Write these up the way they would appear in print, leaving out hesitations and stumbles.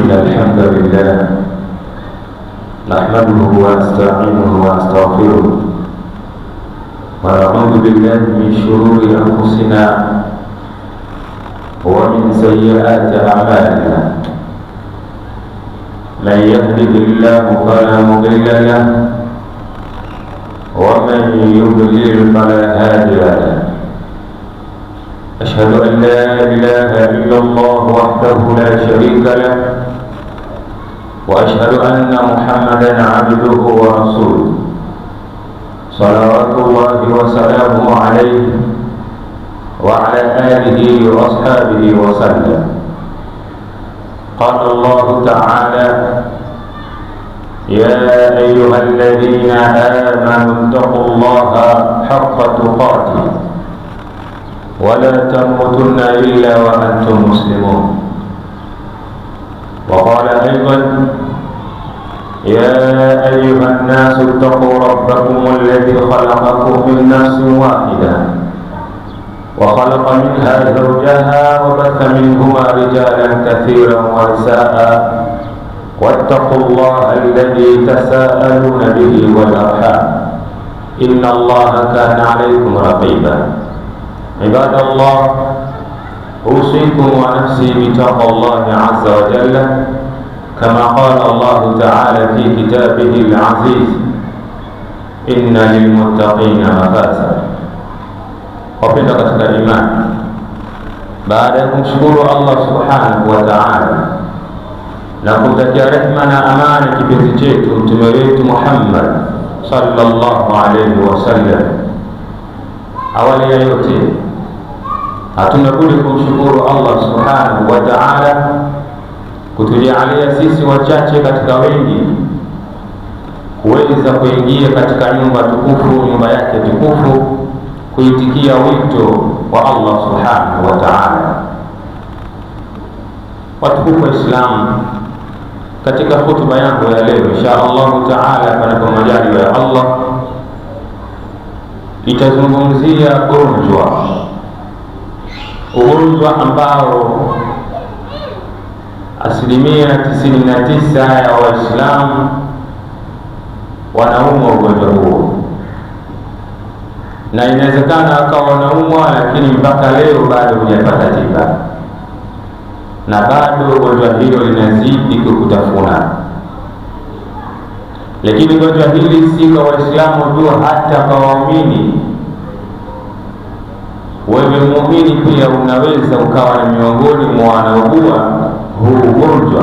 إن الحمد لله نحمده ونستعينه ونستغفره ونعوذ بالله من شرور أنفسنا ومن سيئات أعمالنا. من يهده الله فلا مضل له ومن يضلل فلا هادي له. أشهد أن لا إله إلا الله وحده لا شريك له وأشهد أن محمدا عبده ورسوله صلوات الله وسلامه عليه وعلى آله وأصحابه وسلم. قال الله تعالى: يا أيها الذين آمنوا اتقوا الله حق تقاته ولا تموتن إلا وأنتم مسلمون. وقال أيضا: يا أيها الناس اتقوا ربكم الذي خلقكم من نفس واحدة وخلق منها زوجها وبث منهما رجالا كثيرا ونساء واتقوا الله الذي تساءلون به والأرحام إن الله كان عليكم رقيبا. عباد الله، أوصيكم ونفسي بتقوى الله عز وجل كما قال الله تعالى في كتابه العزيز: إن للمتقين مفازا. Wapenda katika imani, baada ya kumshukuru Allah subhanahu wa ta'ala na kumtakia rehma na amani kipenzi chetu mtume wetu Muhammad sallallahu alayhi wasallam, awali ya yote hatuna budi kumshukuru Allah subhanahu wa ta'ala kutujalia sisi wachache katika wengi kuweza kuingia katika nyumba tukufu, nyumba yake tukufu, kuitikia wito wa Allah subhanahu wa ta'ala. Watukufu wa Islam, katika hotuba yangu ya leo insha Allah ta'ala, panapo majaliwa ya Allah, itazungumzia ugonjwa ambao 99% ya Waislamu wanaumwa ugonjwa huo, na inawezekana akawa wanaumwa lakini mpaka leo bado hujapata tiba, na bado gonjwa hilo linazidi kukutafuna. Lakini gonjwa hili si kwa Waislamu tu, hata kwa waumini. Wewe muumini pia unaweza ukawa ni miongoni mwa wanaougua huu ugonjwa,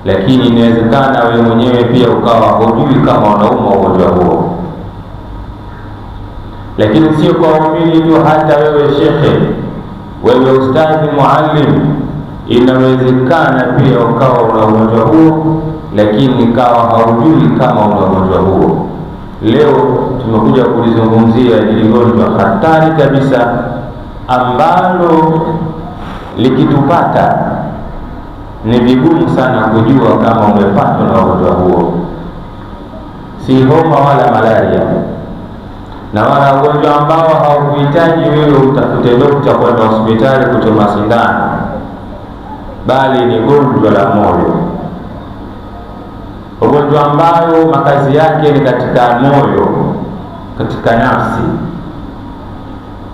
lakini inawezekana wewe mwenyewe pia ukawa hujui kama unaumwa ugonjwa huo. Lakini sio kwa waumini tu, hata wewe shekhe, wewe ustadhi, muallim, inawezekana pia ukawa una ugonjwa huo, lakini ikawa haujui kama una ugonjwa huo. Leo tumekuja kulizungumzia hili gonjwa hatari kabisa, ambalo likitupata ni vigumu sana kujua kama umepatwa na ugonjwa huo. Si homa wala malaria, na wala ugonjwa ambao haukuhitaji wewe utafute dokta kwenda hospitali kuchoma sindano, bali ni gonjwa la moyo. Ugonjwa ambao makazi yake ni katika moyo, katika nafsi.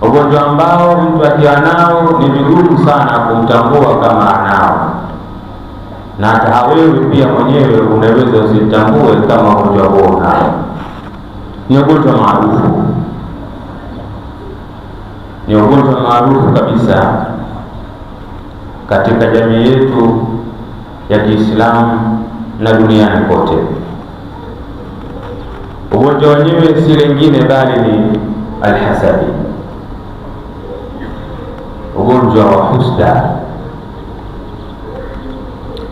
Ugonjwa ambao mtu akiwa nao ni vigumu sana kumtambua kama anao, na hata wewe pia mwenyewe unaweza usitambue kama ugonjwa huo unao. Ni ugonjwa maarufu, ni ugonjwa maarufu kabisa katika jamii yetu ya Kiislamu na duniani kote. Ugonjwa wenyewe si lingine bali ni alhasadi, ugonjwa wa husda.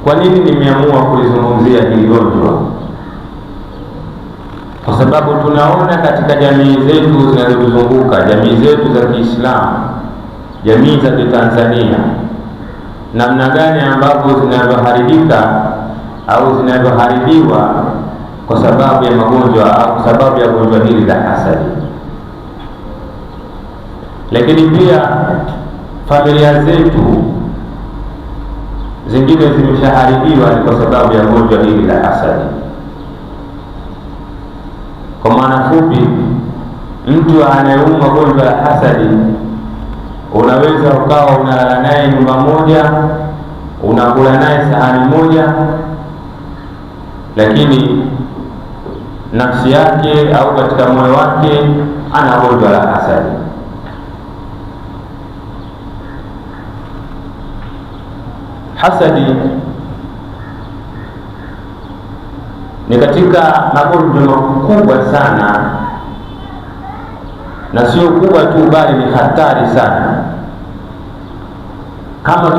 Kwa nini nimeamua kulizungumzia hili gonjwa? Kwa sababu tunaona katika jamii zetu zinazotuzunguka, jamii zetu za Kiislamu, jamii za Kitanzania, namna gani ambavyo zinavyoharibika au zinavyoharibiwa kwa sababu ya magonjwa au kwa sababu ya gonjwa hili la hasadi. Lakini pia familia zetu zingine zimeshaharibiwa ni kwa sababu ya gonjwa hili la hasadi. Kwa maana fupi, mtu anayeumwa gonjwa la hasadi, unaweza ukawa unalala naye nyumba moja, unakula naye sahani moja, lakini nafsi yake au katika moyo wake ana gonjwa la hasadi. Hasadi ni katika magonjwa makubwa sana, na sio kubwa tu bali ni hatari sana. Kama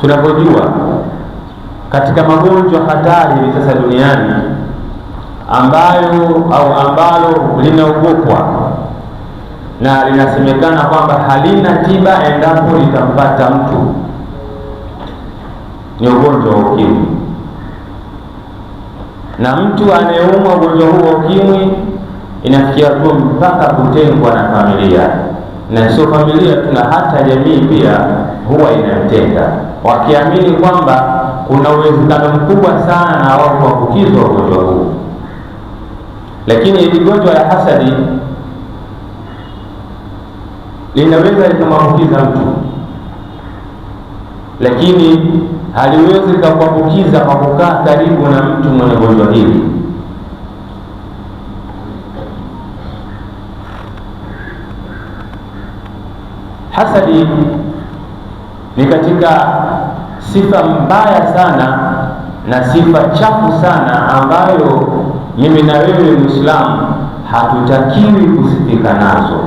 tunavyojua katika magonjwa hatari hivi sasa duniani ambalo linaogopwa na linasemekana kwamba halina tiba endapo litampata mtu, ni ugonjwa wa ukimwi. Na mtu anayeumwa ugonjwa huo wa ukimwi inafikia tu mpaka kutengwa na familia, na sio familia tu, na hata jamii pia huwa inamtenga, wakiamini kwamba kuna uwezekano mkubwa sana na wao kuambukizwa ugonjwa huu. Lakini hili gonjwa la hasadi linaweza likamwambukiza mtu, lakini haliwezi kuambukiza kwa kukaa karibu na mtu mwenye gonjwa hili. Hasadi ni katika sifa mbaya sana na sifa chafu sana ambayo mimi na wewe Muislamu hatutakiwi kusifika nazo,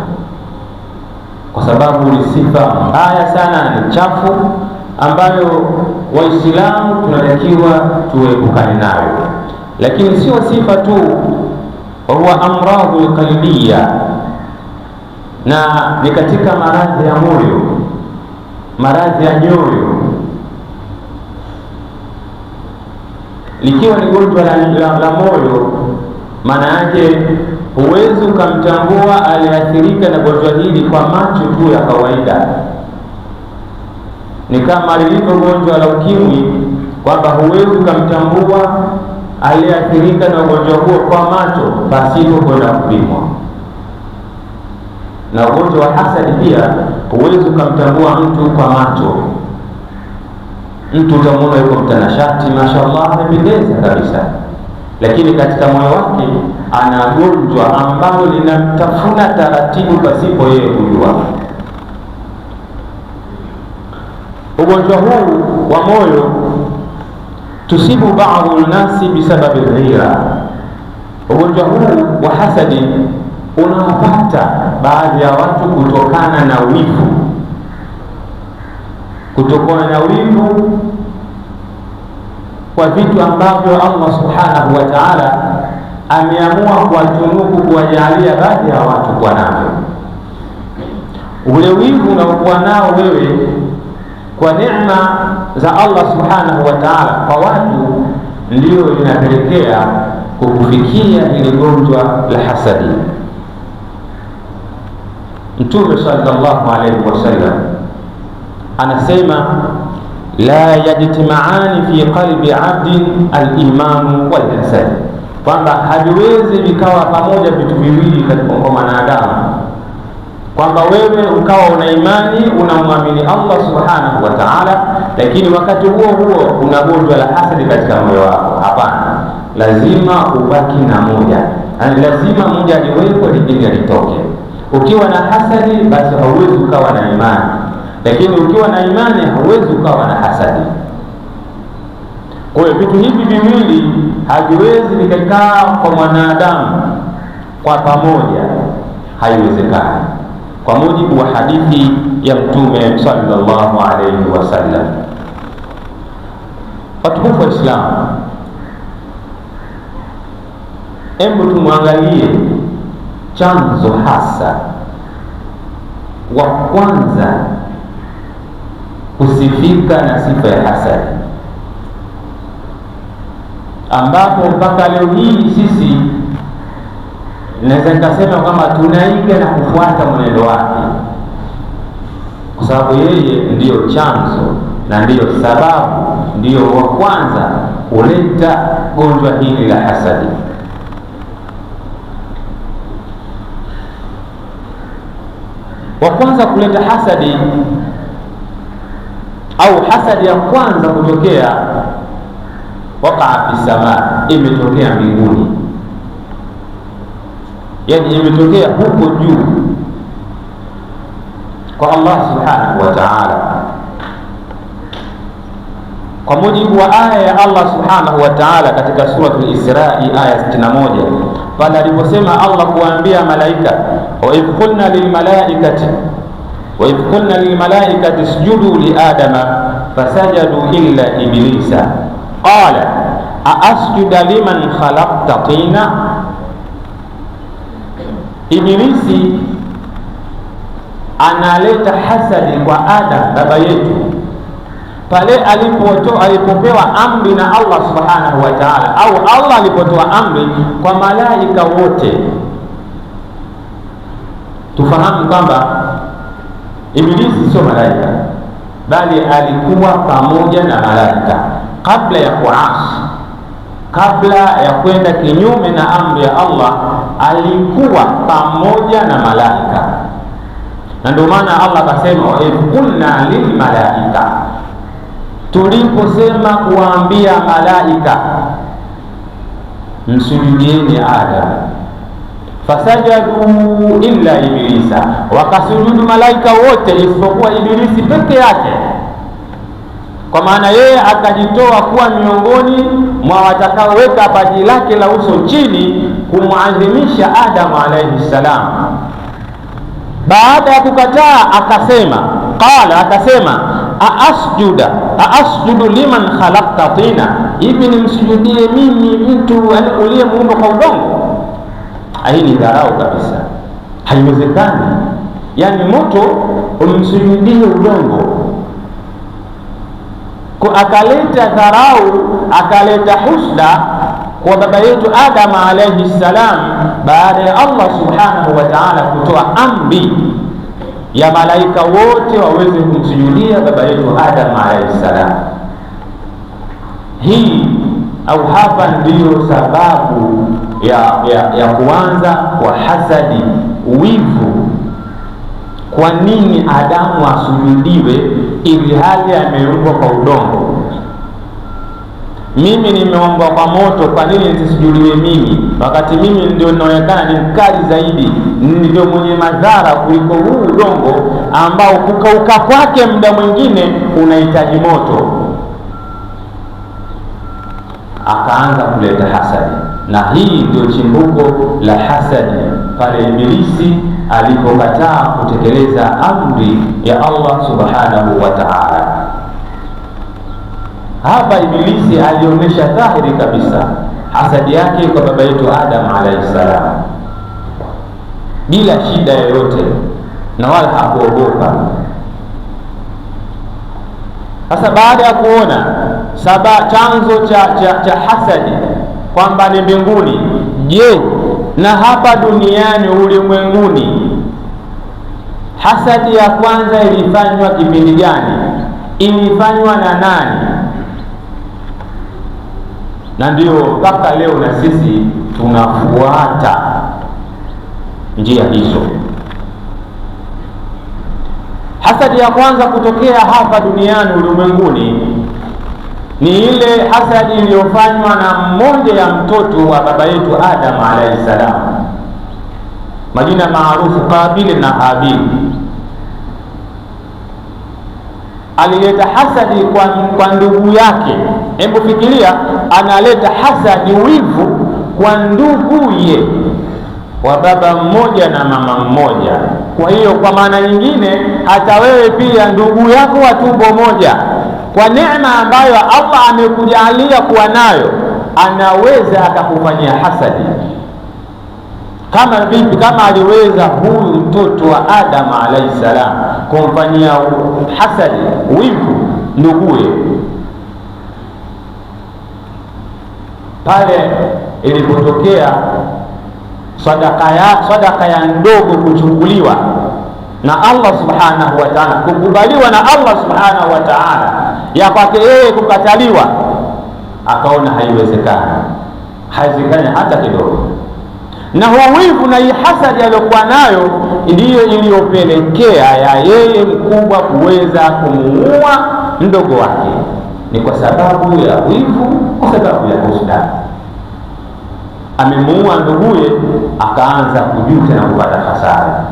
kwa sababu ni sifa mbaya sana na ni chafu ambayo Waislamu tunatakiwa tuepukane nayo. Lakini sio sifa tu, huwa amradhul qalbiyya, na ni katika maradhi ya moyo, maradhi ya nyoyo. Likiwa ni gonjwa la moyo, maana yake huwezi ukamtambua aliathirika na gonjwa hili kwa macho tu ya kawaida. Ni kama lilivyo gonjwa la ukimwi, kwamba huwezi ukamtambua aliathirika na ugonjwa huo kwa macho pasipo kwenda kupimwa. Na ugonjwa wa hasadi pia huwezi ukamtambua mtu kwa macho. Mtu utamwona yuko mtanashati, mashaallah, amependeza kabisa, lakini katika moyo wake ana gonjwa ambalo linamtafuna taratibu pasipo yeye kujua. Ugonjwa huu wa moyo tusibu baadhi nasi bisababi ghira. Ugonjwa huu wa hasadi unawapata baadhi ya watu kutokana na wivu, kutokana na wivu kwa vitu ambavyo Allah subhanahu wa ta'ala ameamua kuwatunuku, kuwajalia baadhi ya watu kwa navyo. Ule wivu unaokuwa nao wewe kwa neema za Allah subhanahu wa ta'ala kwa watu, ndio linapelekea kukufikia ile gonjwa la hasadi. Mtume sallallahu alayhi wasallam anasema, la yajtimaani fi qalbi abdin al-iman wal hasad, kwamba haviwezi vikawa pamoja vitu viwili katika mwanadamu, kwamba wewe ukawa una imani, unamwamini Allah subhanahu wa ta'ala, lakini wakati huo huo una gonjwa la hasadi katika moyo wako. Hapana, lazima ubaki na moja, yani lazima moja liwepo, lingine litoke. Ukiwa na hasadi basi hauwezi ukawa na imani, lakini ukiwa na imani hauwezi ukawa na hasadi. Kwa hiyo vitu hivi viwili haviwezi vikakaa kwa mwanadamu kwa pamoja, haiwezekani, kwa mujibu wa hadithi ya Mtume sallallahu alayhi wasallam. Watukufu wa Islam, hebu tumwangalie chanzo hasa wa kwanza kusifika na sifa ya hasadi, ambapo mpaka leo hii sisi naweza nikasema kwamba tunaiga na kufuata mwenendo wake, kwa sababu yeye ndiyo chanzo na ndiyo sababu, ndiyo wa kwanza kuleta gonjwa hili la hasadi. Wa kwanza kuleta hasadi au hasadi ya kwanza kutokea, wakaa fi samaa, imetokea mbinguni, yani imetokea huko juu kwa Allah subhanahu wa ta'ala, kwa mujibu wa aya ya Allah subhanahu wa ta'ala katika suratul Isra aya 61, pale aliposema Allah kuambia malaika, wa idh qulna lilmalaikati isjudu li adama fasajadu illa iblisa qala aasjuda liman khalaqta tina. Ibilisi analeta hasadi kwa Adam baba yetu pale alipopewa amri na Allah subhanahu wa ta'ala, au Allah alipotoa amri kwa malaika wote. Tufahamu kwamba Ibilisi sio malaika, bali alikuwa pamoja na malaika kabla ya kuasi, kabla ya kwenda kinyume na amri ya Allah, alikuwa pamoja na malaika. Na ndio maana Allah akasema, wa idh qulna lil malaika, tuliposema kuambia malaika msujudieni Adam, fasajadu illa iblisa, wakasujudu malaika wote isipokuwa Ibilisi peke yake. Kwa maana yeye akajitoa kuwa miongoni mwa watakaoweka paji lake la uso chini kumuadhimisha Adamu alayhi salam. Baada ya kukataa akasema aasjudu liman khalaqta tina, hivi nimsujudie mimi mtu uliyemuumba kwa udongo? Hii ni dharau kabisa, haiwezekani. Yani moto umsujudie udongo. Akaleta dharau, akaleta husda kwa baba yetu Adam alayhi salam, baada ya Allah subhanahu wa ta'ala kutoa amri ya malaika wote waweze kumsujudia baba yetu Adam alayhi salam. Hii au hapa ndiyo sababu ya kuanza kwa hasadi, wivu. Kwa nini Adamu asujudiwe ili hali ameumbwa kwa udongo? Mimi nimeumbwa kwa moto, kwa nini nisisujudiwe mimi, wakati mimi ndio ninaonekana ni mkali zaidi, ndio mwenye madhara kuliko huu udongo ambao kukauka kwake muda mwingine unahitaji moto? Akaanza kuleta hasadi, na hii ndio chimbuko la hasadi pale Ibilisi alipokataa kutekeleza amri ya Allah subhanahu wa ta'ala. Hapa Ibilisi alionyesha dhahiri kabisa hasadi yake kwa baba yetu Adam alayhi salam bila shida yoyote, na wala hakuogopa. Sasa baada ya kuona chanzo cha hasadi kwamba ni mbinguni, je, na hapa duniani ulimwenguni hasadi ya kwanza ilifanywa kipindi gani? Ilifanywa na nani? Na ndio mpaka leo na sisi tunafuata njia hizo. Hasadi ya kwanza kutokea hapa duniani ulimwenguni ni ile hasadi iliyofanywa na mmoja ya mtoto wa baba yetu Adam alayhi salam, majina maarufu Qabil na Habil. Alileta hasadi kwa ndugu yake. Hebu fikiria, analeta hasadi, wivu kwa nduguye wa baba mmoja na mama mmoja. Kwa hiyo kwa maana nyingine, hata wewe pia ndugu yako wa tumbo moja, kwa neema ambayo Allah amekujalia kuwa nayo, anaweza akakufanyia hasadi. Kama vipi? Kama aliweza huyu mtoto wa Adam alayhi salam kumfanyia hasadi, wivu nduguye, pale ilipotokea sadaka ya ndogo kuchukuliwa na Allah subhanahu wa ta'ala, kukubaliwa na Allah subhanahu wa ta'ala, ya kwake yeye kukataliwa, akaona haiwezekani hata kidogo. Na huo wivu na hii hasadi aliyokuwa nayo ndiyo iliyopelekea ya yeye mkubwa kuweza kumuua mdogo wake. Ni kwa sababu ya wivu, kwa sababu ya husda. Amemuua nduguye, akaanza kujuta na kupata hasara,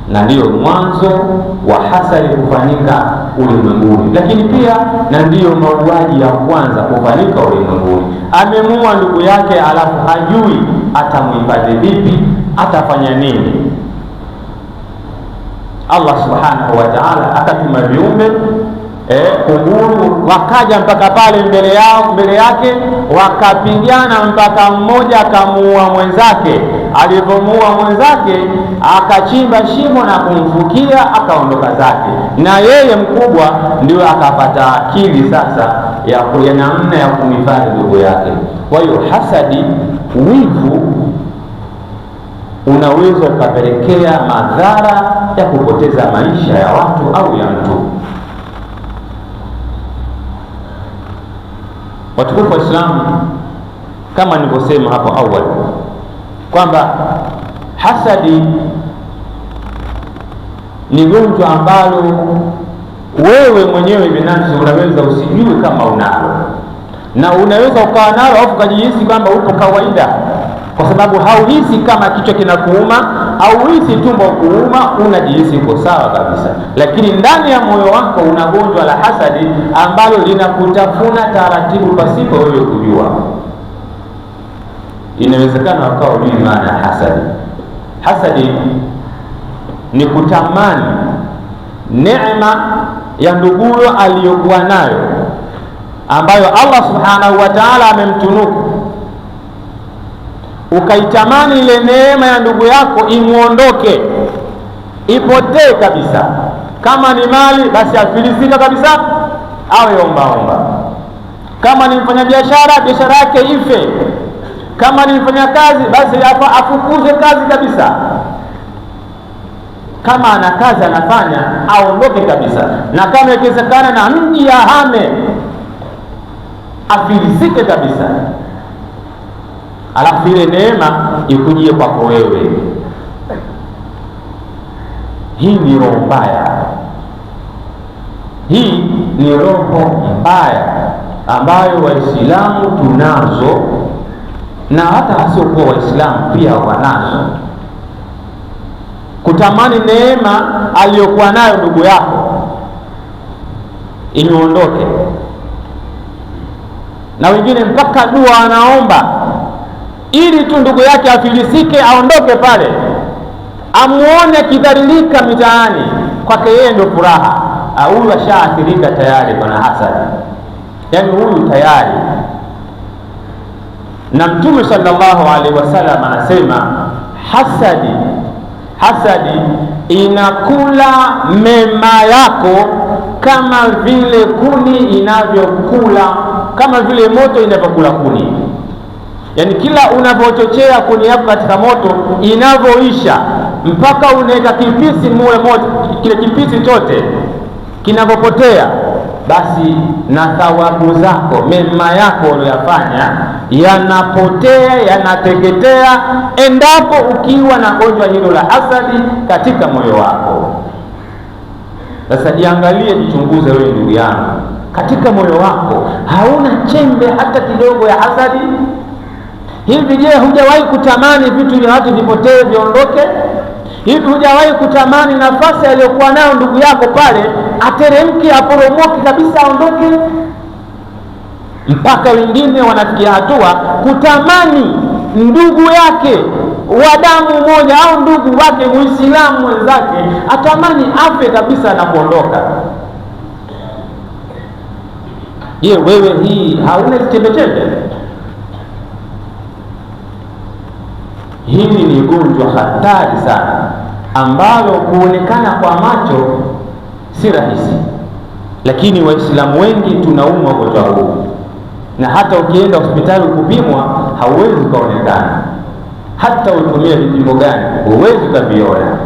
na ndiyo mwanzo wa hasadi kufanyika ulimwenguni. Lakini pia na ndiyo mauaji ya kwanza kufanyika ulimwenguni. Amemuua ndugu yake, alafu hajui atamuhifadhi vipi, atafanya nini. Allah subhanahu wa ta'ala akatuma viumbe kunguru, wakaja mpaka pale mbele yake, wakapigana mpaka mmoja akamuua mwenzake. Alipomuua mwenzake, akachimba shimo na kumfukia, akaondoka zake. Na yeye mkubwa ndio akapata akili sasa ya namna ya kumhifadhi ndugu yake. Kwa hiyo hasadi, wivu, unaweza ukapelekea madhara ya kupoteza maisha ya watu au ya mtu. Watukufu wa Islam, kama nilivyosema hapo awali kwamba hasadi ni gonjwa ambalo wewe mwenyewe binafsi unaweza usijue kama unalo, na unaweza ukawa nalo au ukajihisi kwamba upo kawaida, kwa sababu hauhisi kama kichwa kinakuuma, hauhisi tumbo kuuma, unajihisi uko sawa kabisa. Lakini ndani ya moyo wako una gonjwa la hasadi ambalo linakutafuna taratibu pasipo wewe kujua. Inawezekana wakawa hujui maana ya hasadi. Hasadi ni kutamani neema ya nduguyo aliyokuwa nayo, ambayo Allah subhanahu wa ta'ala amemtunuku, ukaitamani ile neema ya ndugu yako imuondoke, ipotee kabisa. Kama ni mali, basi afilisika kabisa, awe omba. Kama ni mfanya biashara yake ife. Kama ni mfanya kazi, basi afukuzwe kazi kabisa. Kama ana kazi anafanya, aondoke kabisa. Na kama ikiwezekana na mji ahame, afilisike kabisa. Alafu ile neema ikujie kwako wewe. Hii ni roho mbaya. Hii ni roho mbaya ambayo Waislamu tunazo, na hata wasiokuwa Waislamu pia wanazo. Kutamani neema aliyokuwa nayo ndugu yako imeondoke, na wengine mpaka dua anaomba ili tu ndugu yake afilisike, aondoke pale, amuone akidhalilika mitaani, kwake yeye ndio furaha. Huyu ashaathirika tayari kwa hasadi, yaani huyu tayari. Na Mtume sallallahu alaihi wasallam anasema hasadi inakula mema yako kama vile kuni inavyokula, kama vile moto inavyokula kuni. Yaani kila unapochochea kuni yako katika moto, inavyoisha mpaka unaweka kipisi mule moto, kile kipisi chote kinavyopotea, basi na thawabu zako, mema yako uliyofanya yanapotea, yanateketea, endapo ukiwa na gonjwa hilo la hasadi katika moyo wako. Sasa jiangalie, jichunguze wewe ndugu yangu, katika moyo wako hauna chembe hata kidogo ya hasadi? Hivi je, hujawahi kutamani vitu vya watu vipotee, viondoke? Hivi hujawahi kutamani nafasi aliyokuwa nayo ndugu yako pale ateremke, aporomoke kabisa, aondoke? Mpaka wengine wanafikia hatua kutamani ndugu yake wa damu moja au ndugu wake Muislamu mwenzake atamani afe kabisa na kuondoka. Je, wewe hii hauna chembe? Hili ni gonjwa hatari sana ambalo kuonekana kwa macho si rahisi, lakini Waislamu wengi tunaumwa ugonjwa huu, na hata ukienda hospitali kupimwa hauwezi kuonekana. Hata utumie vipimo gani huwezi kuviona,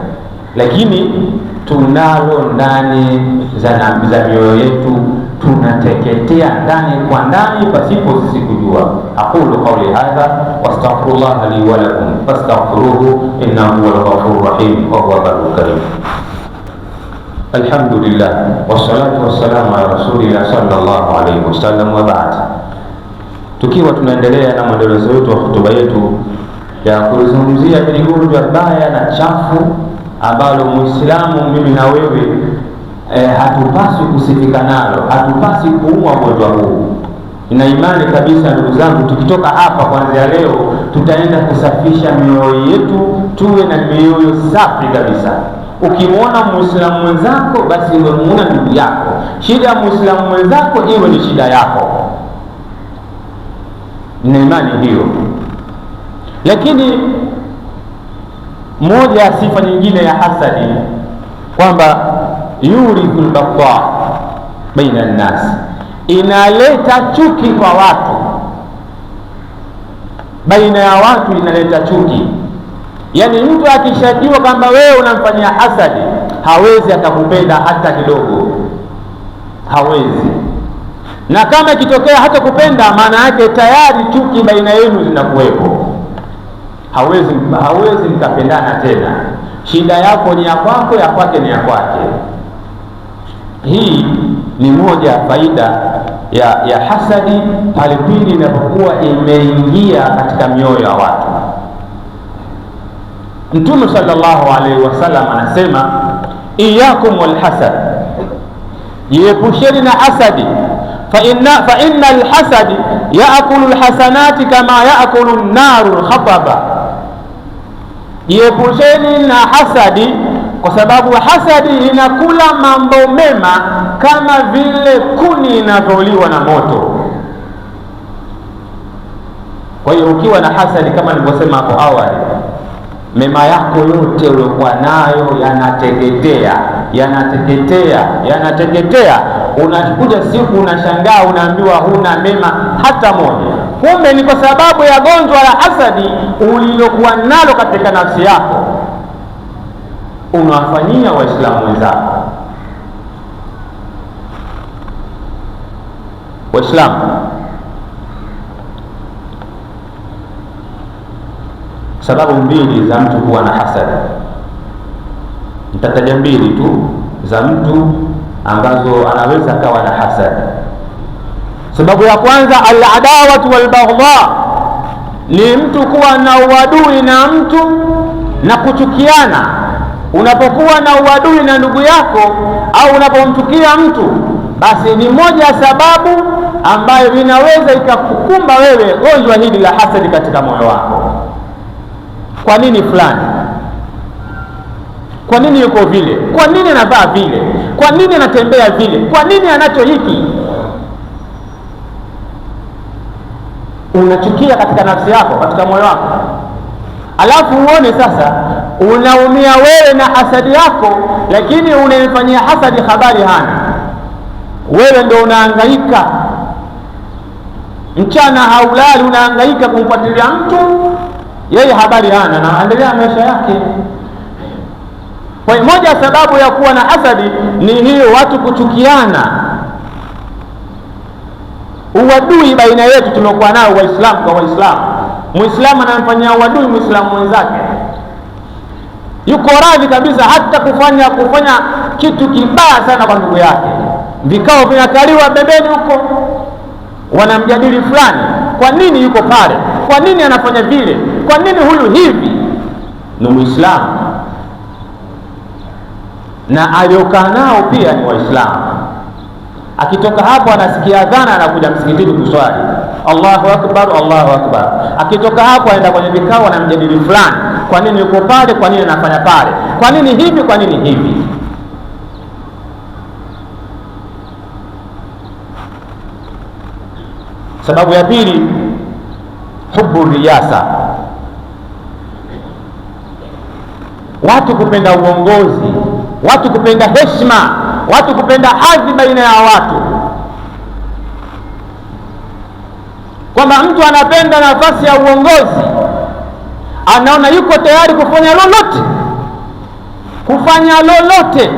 lakini tunalo ndani za mioyo yetu, tunateketea ndani kwa ndani pasipo sisi kujua. Aqulu qawli hadha wastaghfirullah li wa lakum fastaghfiruhu innahu huwal ghafurur rahim wa huwa barrul karim. Alhamdulillah wassalatu wassalamu ala rasulillah sallallahu alayhi wasallam wa ba'd. Tukiwa tunaendelea na mwendelezo wetu wa hotuba yetu ya kuzungumzia hili gonjwa baya na chafu ambalo Muislamu, mimi na wewe, hatupaswi kusifika nalo, hatupaswi kuumwa ugonjwa huu. Nina imani kabisa ndugu zangu, tukitoka hapa kuanzia leo tutaenda kusafisha mioyo yetu, tuwe na mioyo safi kabisa. Ukimwona Muislamu mwenzako, basi umemuona ndugu yako. Shida ya Muislamu mwenzako iwe ni shida yako. Nina imani hiyo. Lakini moja ya sifa nyingine ya hasadi kwamba yurithul baghdha baina an-nas, inaleta chuki kwa watu, baina ya watu inaleta chuki. Yani mtu akishajua kwamba wewe unamfanyia hasadi, hawezi akakupenda hata kidogo, hawezi. Na kama ikitokea hata kupenda, maana yake tayari chuki baina yenu zinakuwepo, hawezi mkapendana tena. Shida yako ni ya kwako, ya kwake ni ya kwake. Hii ni moja ya faida ya hasadi pale pindi inapokuwa imeingia katika mioyo ya watu. Mtume sallallahu alaihi wasallam anasema, iyakum wal hasad, jiepusheni na hasadi, fa inna al-hasadi yaakulu al-hasanati kama yaakulu an-naru al-khataba. Jiepusheni na hasadi kwa sababu hasadi inakula mambo mema kama vile kuni inavyoliwa na moto. Kwa hiyo ukiwa na hasadi, kama nilivyosema hapo awali, mema yako yote uliokuwa nayo yanateketea. Unakuja siku unashangaa, unaambiwa huna mema hata moja. Kumbe ni kwa sababu ya gonjwa la hasadi ulilokuwa nalo katika nafsi yako, unawafanyia Waislamu wenzako. Waislamu, sababu mbili za mtu kuwa na hasadi. Nitataja mbili tu za mtu ambazo anaweza akawa na hasadi. Sababu ya kwanza, al-adawatu wal baghdha, ni mtu kuwa na uadui na mtu na kuchukiana. Unapokuwa na uadui na ndugu yako au unapomchukia mtu, basi ni moja ya sababu ambayo inaweza ikakukumba wewe gonjwa hili la hasadi katika moyo wako. Kwa nini fulani? Kwa nini yuko vile? Kwa nini anavaa vile? Kwa nini anatembea vile? Kwa nini anacho hiki? Unachukia katika nafsi yako, katika moyo wako. Alafu uone sasa unaumia wewe na hasadi yako, lakini unayefanyia hasadi habari hana. Wewe ndio unahangaika mchana haulali, unahangaika kumfuatilia mtu, yeye habari hana na endelea maisha yake. Kwa hiyo moja sababu ya kuwa na hasadi ni hiyo, watu kuchukiana, uadui baina yetu tunakuwa nao Waislamu kwa Waislamu. Muislamu anamfanyia uadui Muislamu mwenzake, yuko radhi kabisa hata kufanya kitu kibaya sana kwa ndugu yake. Vikao vinakaliwa bebeni huko, wanamjadili fulani, kwa nini yuko pale, kwa nini anafanya vile, kwa nini huyu hivi. Ni Muislamu na aliokaa nao pia ni Waislamu. Akitoka hapo anasikia adhana, anakuja msikitini kuswali, Allahu akbar, Allahu akbar. Akitoka hapo aenda kwenye vikao, anamjadili fulani, kwa nini yuko pale, kwa nini anafanya pale, kwa nini hivi, kwa nini hivi. Sababu ya pili, hubu riyasa, watu kupenda uongozi, watu kupenda heshima, watu kupenda hadhi baina ya watu, kwamba mtu anapenda nafasi ya uongozi, anaona yuko tayari kufanya lolote kufanya lolote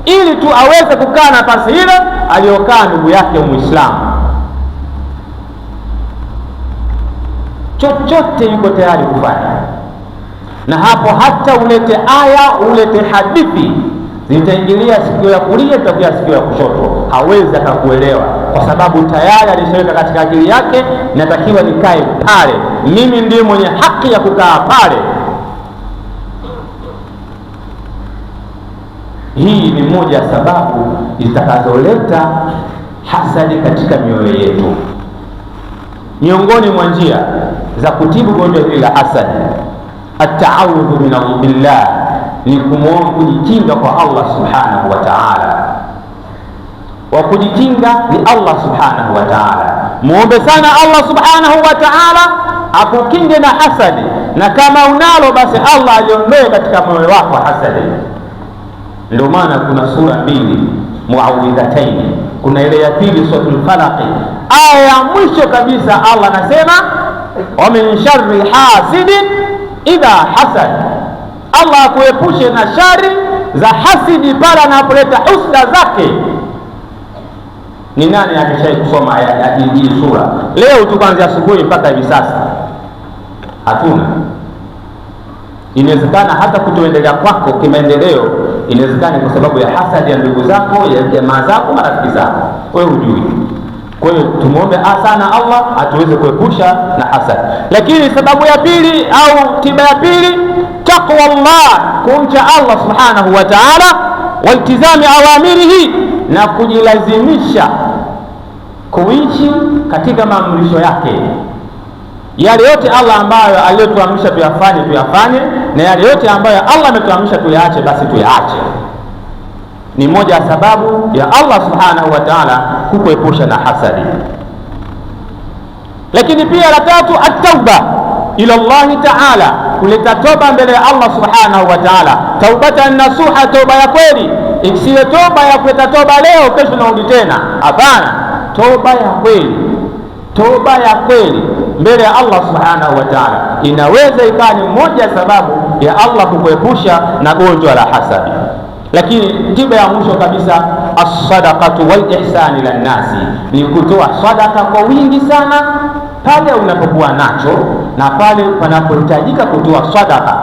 ili tu aweze kukaa nafasi ile aliyokaa ndugu yake Muislamu. Chochote yuko tayari kufanya, na hapo hata ulete aya, ulete hadithi, zitaingilia sikio ya kulia, zitakuja sikio ya kushoto, hawezi akakuelewa, kwa sababu tayari alishaweka katika akili yake, natakiwa nikae pale, mimi ndiye mwenye haki ya kukaa pale. Hii ni moja ya sababu zitakazoleta hasadi katika mioyo yetu. Miongoni mwa njia za kutibu gonjwa hili la hasadi, at-ta'awudhu billah, ni kujikinga kwa Allah subhanahu wa ta'ala. Wa kujikinga ni Allah subhanahu wa ta'ala. Muombe sana Allah subhanahu wa ta'ala akukinge na hasadi, na kama unalo basi Allah aliondoe katika moyo wako hasadi. Ndio maana kuna sura mbili muawwidhataini, kuna ile ya pili suratul Falaq, aya ya mwisho kabisa Allah anasema wa min sharri hasidin idha hasad. Allah akuepushe na shari za hasidi pale anapoleta husda zake. Ni nani ameshawahi kusoma hii sura? Leo tukaanza asubuhi mpaka hivi sasa hatuna. Inawezekana hata kutoendelea kwako kimaendeleo inawezekana kwa sababu ya hasadi ya ndugu zako, ya jamaa zako, marafiki zako, wewe hujui. Kwa hiyo tumuombe sana Allah atuweze kuepusha na hasad. Lakini sababu ya pili au tiba ya pili, taqwa Allah, kumcha Allah subhanahu wa ta'ala, waltizami awamirihi, na kujilazimisha kuishi katika maamrisho yake. Yale yote Allah ambayo aliyotuamrisha tuyafanye, na yale yote ambayo Allah ametuamrisha tuyaache, basi tuyaache. Ni moja ya sababu ya Allah subhanahu wa ta'ala kukuepusha na hasadi. Lakini pia la tatu, at-tauba ila Allah ta'ala, kuleta toba mbele ya Allah subhanahu wa ta'ala, taubatan nasuha, toba ya kweli. Isiwe toba ya kuleta toba leo kesho narudi tena, hapana. Toba ya kweli, toba ya kweli mbele ya Allah subhanahu wa ta'ala inaweza ikawa ni moja sababu ya Allah kukuepusha na gonjwa la hasadi. Lakini tiba ya mwisho kabisa, as-sadaqatu wal ihsan ila nasi, ni kutoa sadaka kwa wingi sana pale unapokuwa nacho na pale panapohitajika kutoa sadaka.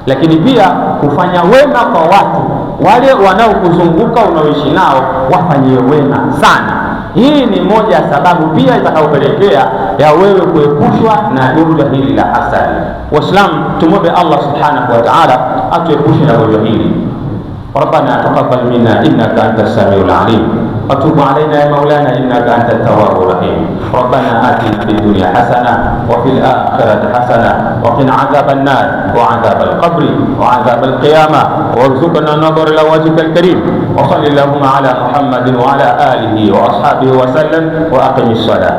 Lakini pia kufanya wema kwa watu wale wanaokuzunguka, unaoishi nao, wafanyie wema sana. Hii ni moja ya sababu pia itakayopelekea ya wewe kuepushwa na gonjwa hili la hasadi. Waislamu, tumwombe Allah subhanahu wa ta'ala atuepushe na gonjwa hili. ربنا تقبل منا إنك أنت السميع العليم، وتب علينا يا مولانا إنك أنت التواب الرحيم. ربنا آتنا في الدنيا حسنة وفي الآخرة حسنة وقنا عذاب النار وعذاب القبر وعذاب القيامة، وارزقنا النظر إلى وجهك الكريم. وصل اللهم على محمد وعلى آله وأصحابه وسلم، وأقم الصلاة.